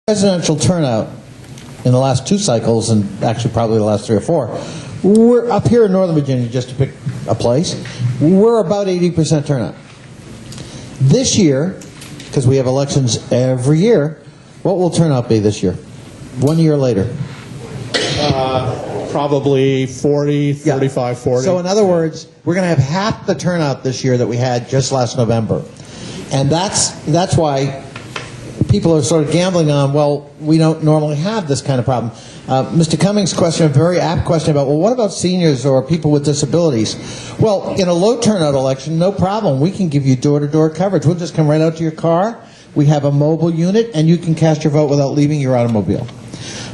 Presidential turnout in the last two cycles, and actually probably the last 3 or 4, we're up here in Northern Virginia, just to pick a place, we're about 80% turnout. This year, because we have elections every year, what will turnout be this year? 1 year later. Probably 40, 35, 40. So in other words, we're going to have half the turnout this year that we had just last November. And that's why people are sort of gambling on, well, we don't normally have this kind of problem. Mr. Cummings' question, a very apt question about, well, what about seniors or people with disabilities? Well, in a low turnout election, no problem. We can give you door-to-door coverage. We'll just come right out to your car. We have a mobile unit, and you can cast your vote without leaving your automobile.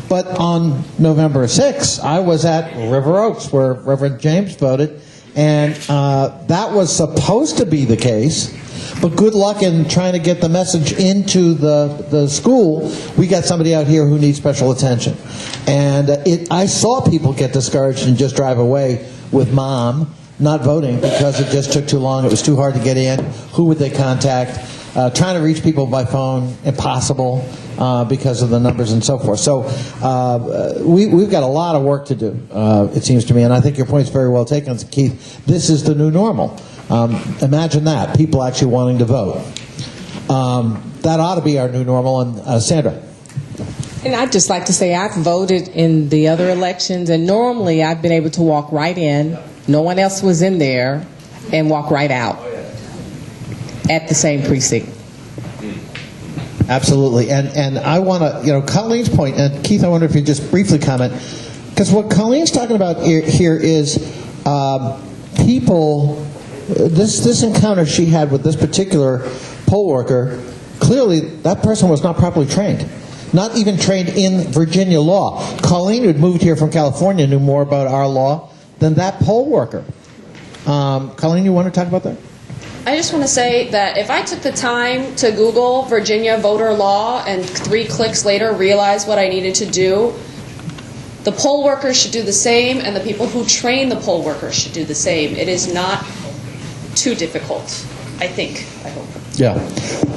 But on November 6th, I was at River Oaks, where Reverend James voted, and that was supposed to be the case. But good luck in trying to get the message into the school. We got somebody out here who needs special attention. And I saw people get discouraged and just drive away with mom not voting because it just took too long. It was too hard to get in. Who would they contact? Trying to reach people by phone, impossible because of the numbers and so forth. So we've got a lot of work to do, it seems to me. And I think your point's very well taken, Keith. This is the new normal. Imagine that, people actually wanting to vote. That ought to be our new normal. And Sandra. And I'd just like to say I've voted in the other elections, and normally I've been able to walk right in, no one else was in there, and walk right out at the same precinct. Absolutely. And I want to, Colleen's point, and Keith, I wonder if you just briefly comment, because what Colleen's talking about here is people. This encounter she had with this particular poll worker, clearly that person was not properly trained. Not even trained in Virginia law. Colleen, who'd moved here from California, knew more about our law than that poll worker. Colleen, you want to talk about that? I just want to say that if I took the time to Google Virginia voter law and 3 clicks later realized what I needed to do, the poll workers should do the same, and the people who train the poll workers should do the same. It is not too difficult, I think. I hope. Yeah.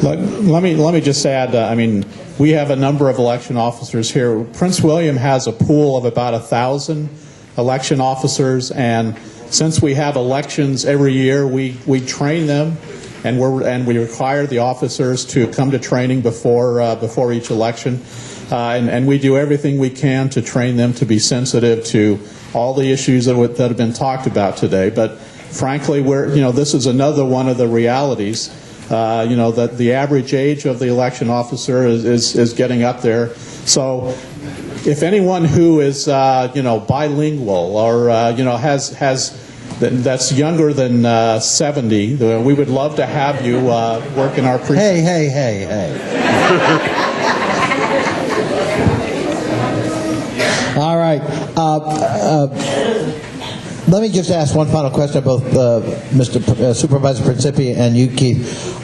Let me just add. I mean, we have a number of election officers here. Prince William has a pool of about 1,000 election officers, and since we have elections every year, we train them, and we require the officers to come to training before each election, and we do everything we can to train them to be sensitive to all the issues that have been talked about today. But frankly, this is another one of the realities. That the average age of the election officer is getting up there. So, if anyone who is bilingual or has that's younger than 70, we would love to have you work in our precinct. Hey. All right. Let me just ask one final question of both Mr. Supervisor Principi and you, Keith.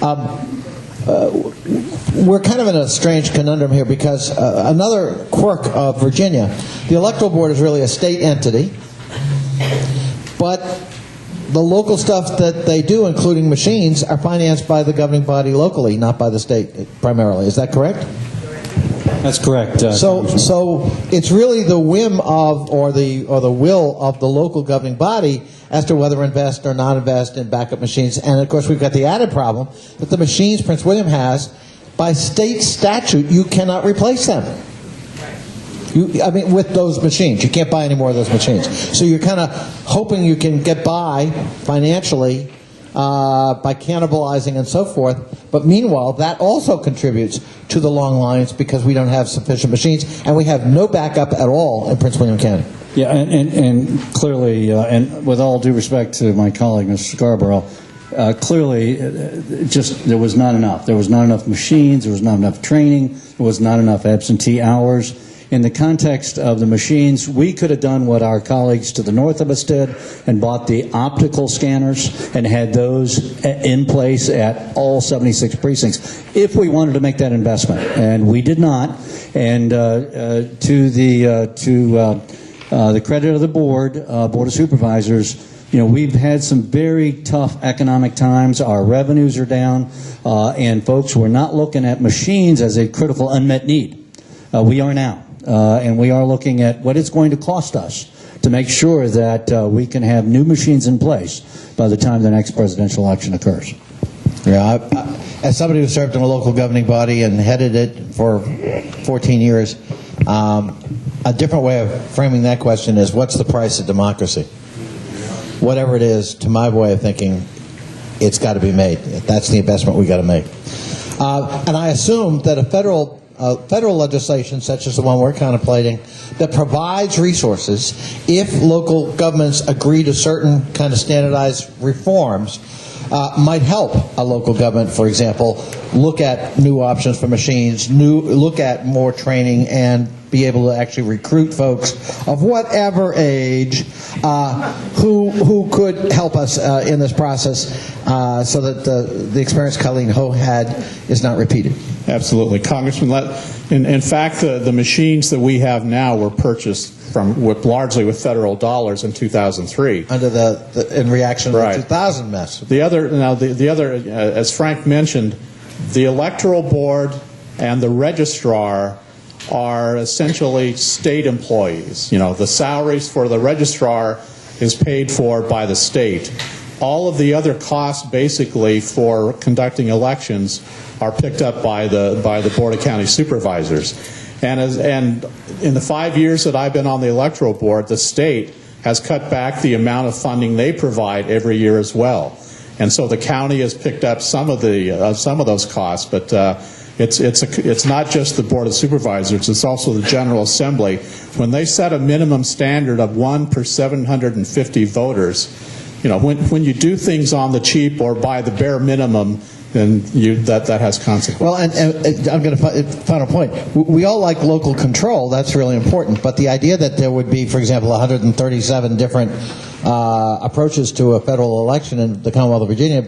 We're kind of in a strange conundrum here because another quirk of Virginia, the Electoral Board is really a state entity, but the local stuff that they do, including machines, are financed by the governing body locally, not by the state primarily. Is that correct? That's correct. So it's really the whim of, or the will of the local governing body as to whether to invest or not invest in backup machines. And of course, we've got the added problem that the machines Prince William has, by state statute, you cannot replace them. With those machines, you can't buy any more of those machines. So you're kind of hoping you can get by financially by cannibalizing and so forth. But meanwhile, that also contributes to the long lines because we don't have sufficient machines, and we have no backup at all in Prince William County. Yeah, and clearly, and with all due respect to my colleague, Mr. Scarborough, clearly, there was not enough. There was not enough machines. There was not enough training. There was not enough absentee hours. In the context of the machines, we could have done what our colleagues to the north of us did and bought the optical scanners and had those in place at all 76 precincts if we wanted to make that investment. And we did not. And to the credit of the Board of Supervisors, we've had some very tough economic times. Our revenues are down, and folks, we're not looking at machines as a critical unmet need. We are now. And we are looking at what it's going to cost us to make sure that we can have new machines in place by the time the next presidential election occurs. Yeah, as somebody who served in a local governing body and headed it for 14 years, a different way of framing that question is, what's the price of democracy? Whatever it is, to my way of thinking, it's got to be made. That's the investment we got to make. And I assume that a federal legislation such as the one we're contemplating that provides resources, if local governments agree to certain kind of standardized reforms, might help a local government, for example, look at new options for machines, look at more training, and be able to actually recruit folks of whatever age who could help us in this process so that the experience Colleen Ho had is not repeated. Absolutely. Congressman, in fact, the machines that we have now were purchased largely with federal dollars in 2003. Under in reaction to Right. the 2000 mess. The other, as Frank mentioned, the Electoral Board and the Registrar are essentially state employees. The salaries for the Registrar is paid for by the state. All of the other costs, basically, for conducting elections are picked up by the Board of County Supervisors. And in the 5 years that I've been on the Electoral Board, the state has cut back the amount of funding they provide every year as well. And so the county has picked up some of those costs, but it's not just the Board of Supervisors, it's also the General Assembly. When they set a minimum standard of 1 per 750 voters, when you do things on the cheap or by the bare minimum, then that has consequences. Well, and I'm going to final point. We all like local control. That's really important. But the idea that there would be, for example, 137 different approaches to a federal election in the Commonwealth of Virginia,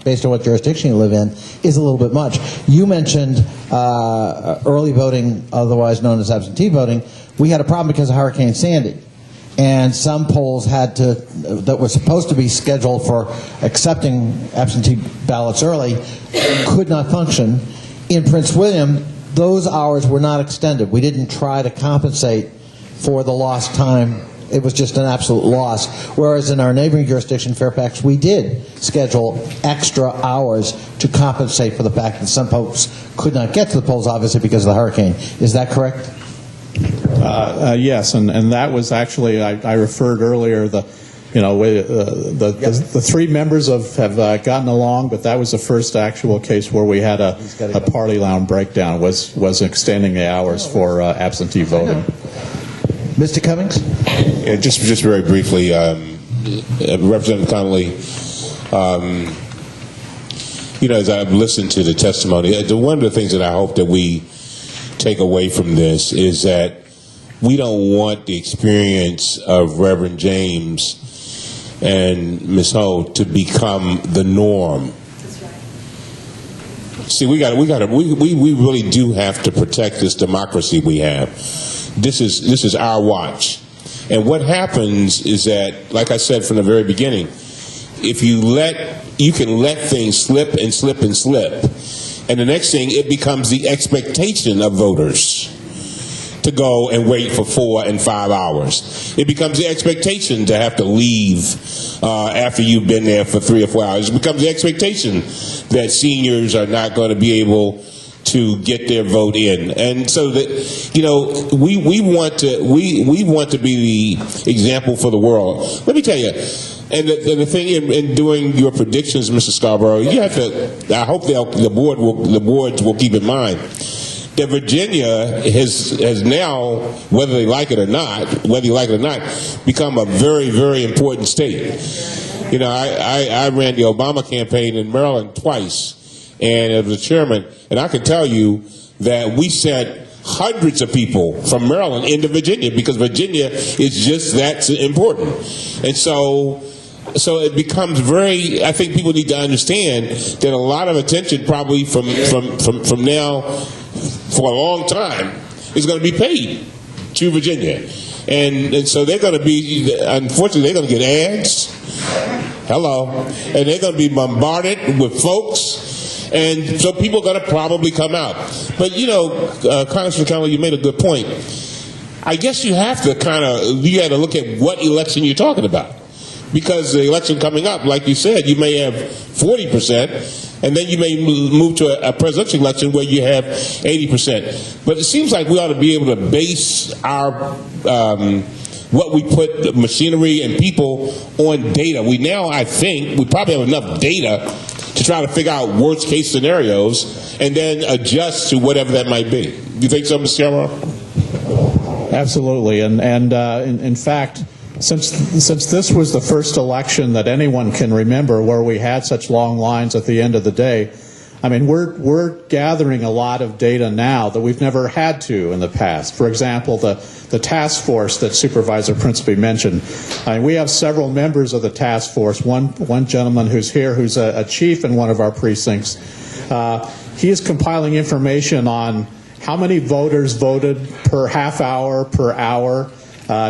based on what jurisdiction you live in, is a little bit much. You mentioned early voting, otherwise known as absentee voting. We had a problem because of Hurricane Sandy. And some polls that were supposed to be scheduled for accepting absentee ballots early could not function. In Prince William, those hours were not extended. We didn't try to compensate for the lost time. It was just an absolute loss. Whereas in our neighboring jurisdiction, Fairfax, we did schedule extra hours to compensate for the fact that some folks could not get to the polls, obviously, because of the hurricane. Is that correct? Yes, and that was actually, I referred earlier, the three members have gotten along, but that was the first actual case where we had a party line breakdown, was extending the hours for absentee voting. Mr. Cummings? Yeah, just very briefly, Representative Connolly, as I've listened to the testimony, one of the things that I hope that we take away from this is that we don't want the experience of Reverend James and Ms. Ho to become the norm. That's right. See, we really do have to protect this democracy we have. This is our watch. And what happens is that, like I said from the very beginning, if you can let things slip and slip and slip. And the next thing, it becomes the expectation of voters to go and wait for 4 and 5 hours. It becomes the expectation to have to leave after you've been there for 3 or 4 hours. It becomes the expectation that seniors are not going to be able to get their vote in. And so that, we want to be the example for the world. Let me tell you, and the thing in doing your predictions, Mr. Scarborough, you have to. I hope the boards will keep in mind that Virginia has now, whether you like it or not, become a very, very important state. I ran the Obama campaign in Maryland twice, and as the chairman, and I can tell you that we sent hundreds of people from Maryland into Virginia because Virginia is just that important, and so it becomes very. I think people need to understand that a lot of attention, probably from now for a long time, is going to be paid to Virginia, and so they're going to be. Unfortunately, they're going to get ads. Hello, and they're going to be bombarded with folks. And so people are going to probably come out. But, Congressman Connolly, you made a good point. I guess you have to you got to look at what election you're talking about. Because the election coming up, like you said, you may have 40%, and then you may move to a presidential election where you have 80%. But it seems like we ought to be able to base our what we put machinery and people on data. I think we probably have enough data to try to figure out worst case scenarios and then adjust to whatever that might be. Do you think so, Mr. Scarborough? Absolutely, and in fact, since this was the first election that anyone can remember where we had such long lines at the end of the day, I mean, we're gathering a lot of data now that we've never had to in the past. For example, the task force that Supervisor Principe mentioned. I mean, we have several members of the task force. One gentleman who's here, who's a chief in one of our precincts. He is compiling information on how many voters voted per half hour, per hour,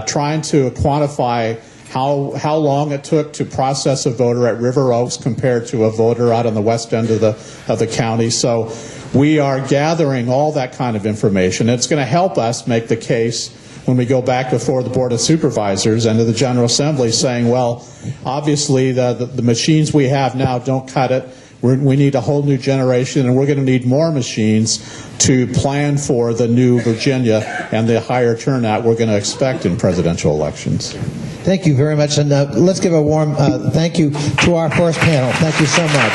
trying to quantify how long it took to process a voter at River Oaks compared to a voter out on the west end of the county. So we are gathering all that kind of information. It's going to help us make the case when we go back before the Board of Supervisors and to the General Assembly saying, well, obviously the machines we have now don't cut it. We need a whole new generation, and we're going to need more machines to plan for the new Virginia and the higher turnout we're going to expect in presidential elections. Thank you very much, and let's give a warm thank you to our first panel. Thank you so much.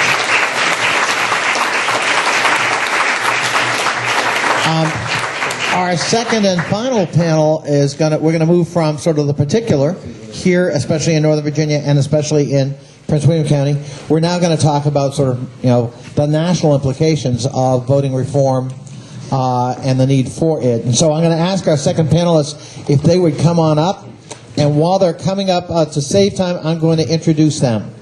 Our second and final panel is we're going to move from sort of the particular here, especially in Northern Virginia and especially in Prince William County. We're now going to talk about sort of, the national implications of voting reform and the need for it. And so I'm going to ask our second panelists if they would come on up. And while they're coming up, to save time, I'm going to introduce them.